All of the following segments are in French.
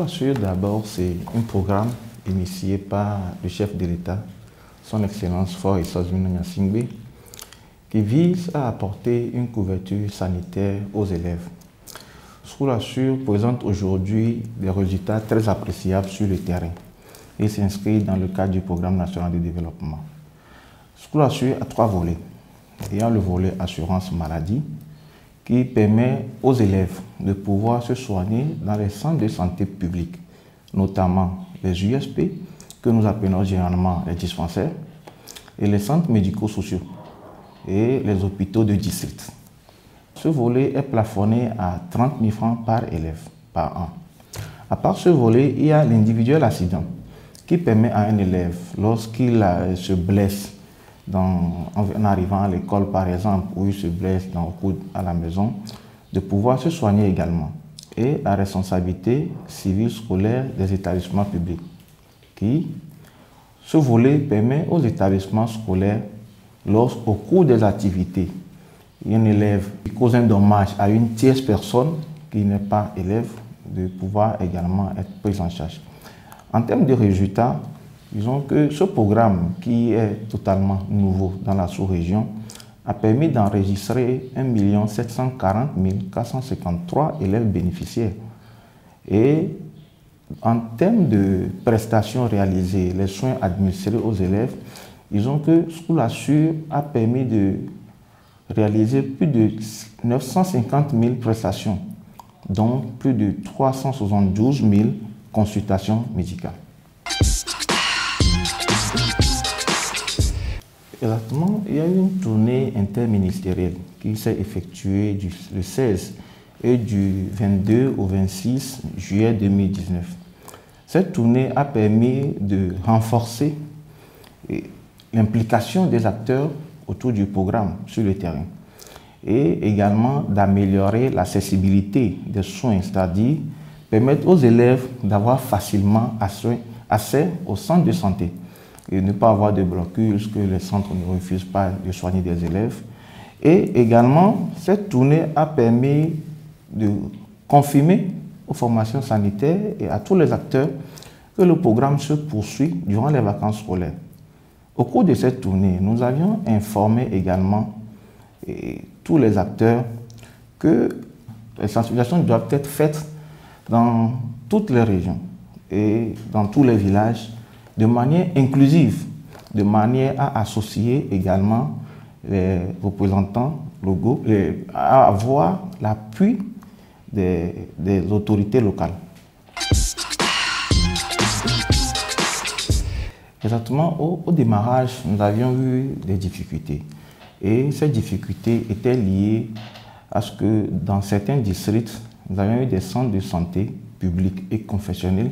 Assure d'abord, c'est un programme initié par le chef de l'État, son Excellence Faure Issazzouna Gnassingbé, qui vise à apporter une couverture sanitaire aux élèves. School Assure présente aujourd'hui des résultats très appréciables sur le terrain et s'inscrit dans le cadre du Programme national de développement. School Assure a 3 volets. Il y a le volet assurance maladie qui permet aux élèves de pouvoir se soigner dans les centres de santé publics, notamment les USP, que nous appelons généralement les dispensaires, et les centres médico-sociaux et les hôpitaux de district. Ce volet est plafonné à 30 000 francs par élève par an. À part ce volet, il y a l'individuel accident qui permet à un élève, lorsqu'il se blesse en arrivant à l'école par exemple, ou il se blesse dans le coude à la maison, de pouvoir se soigner également. Et la responsabilité civile scolaire des établissements publics. Ce volet permet aux établissements scolaires, au cours des activités, un élève qui cause un dommage à une tierce personne qui n'est pas élève, de pouvoir également être pris en charge. En termes de résultats, disons que ce programme, qui est totalement nouveau dans la sous-région, a permis d'enregistrer 1 740 453 élèves bénéficiaires. Et en termes de prestations réalisées, les soins administrés aux élèves, disons que School Assure a permis de réaliser plus de 950 000 prestations, dont plus de 372 000 consultations médicales. Exactement, il y a eu une tournée interministérielle qui s'est effectuée du 16 et du 22 au 26 juillet 2019. Cette tournée a permis de renforcer l'implication des acteurs autour du programme sur le terrain et également d'améliorer l'accessibilité des soins, c'est-à-dire permettre aux élèves d'avoir facilement accès aux centres de santé et ne pas avoir de blocus, que les centres ne refusent pas de soigner des élèves. Et également, cette tournée a permis de confirmer aux formations sanitaires et à tous les acteurs que le programme se poursuit durant les vacances scolaires. Au cours de cette tournée, nous avions informé également tous les acteurs que les sensibilisations doivent être faites dans toutes les régions et dans tous les villages de manière inclusive, de manière à associer également les représentants locaux, à avoir l'appui des autorités locales. Exactement, au démarrage, nous avions eu des difficultés. Et ces difficultés étaient liées à ce que dans certains districts, nous avions eu des centres de santé publics et confessionnels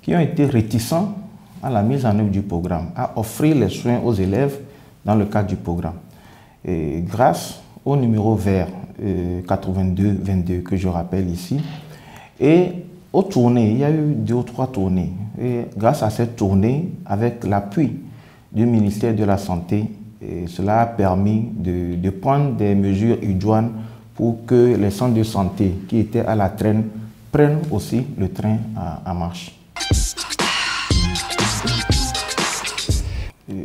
qui ont été réticents à la mise en œuvre du programme, à offrir les soins aux élèves dans le cadre du programme. Et grâce au numéro vert 8222 que je rappelle ici, et aux tournées, il y a eu 2 ou 3 tournées. Et grâce à cette tournée, avec l'appui du ministère de la Santé, cela a permis de prendre des mesures idoines pour que les centres de santé qui étaient à la traîne prennent aussi le train en marche.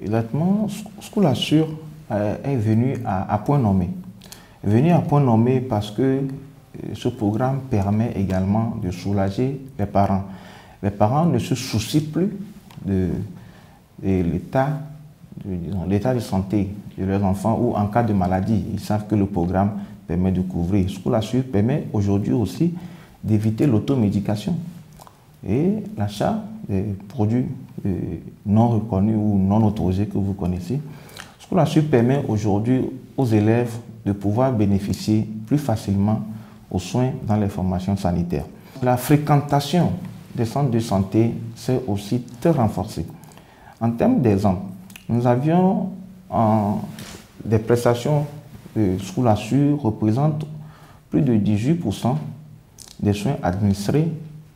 Exactement, School Assure est venu à point nommé. Venu à point nommé parce que ce programme permet également de soulager les parents. Les parents ne se soucient plus de l'état de santé de leurs enfants ou en cas de maladie. Ils savent que le programme permet de couvrir. School Assure permet aujourd'hui aussi d'éviter l'automédication et l'achat des produits non reconnus ou non autorisés que vous connaissez. School Assure permet aujourd'hui aux élèves de pouvoir bénéficier plus facilement aux soins dans les formations sanitaires. La fréquentation des centres de santé s'est aussi très renforcée. En termes d'exemple, nous avions des prestations de School Assure représentent plus de 18% des soins administrés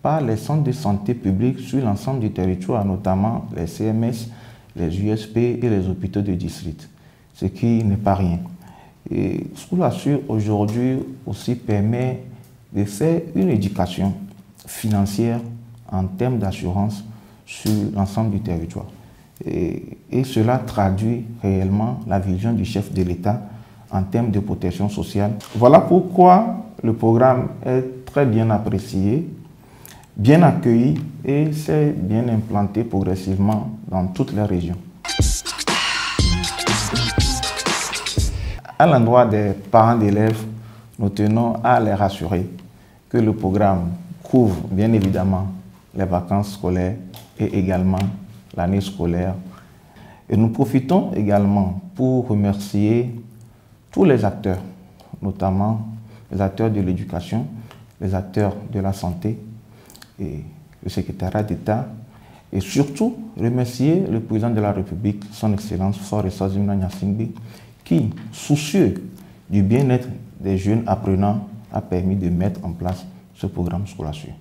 par les centres de santé publics sur l'ensemble du territoire, notamment les CMS, les USP et les hôpitaux de district, ce qui n'est pas rien. Et School Assure aujourd'hui aussi permet de faire une éducation financière en termes d'assurance sur l'ensemble du territoire. Et cela traduit réellement la vision du chef de l'État en termes de protection sociale. Voilà pourquoi le programme est très bien apprécié, bien accueilli et s'est bien implanté progressivement dans toutes les régions. À l'endroit des parents d'élèves, nous tenons à les rassurer que le programme couvre bien évidemment les vacances scolaires et également l'année scolaire. Et nous profitons également pour remercier tous les acteurs, notamment les acteurs de l'éducation, les acteurs de la santé et le secrétariat d'État, et surtout remercier le président de la République, son Excellence Faure Essozimana Gnassingbé, qui, soucieux du bien-être des jeunes apprenants, a permis de mettre en place ce programme School Assure.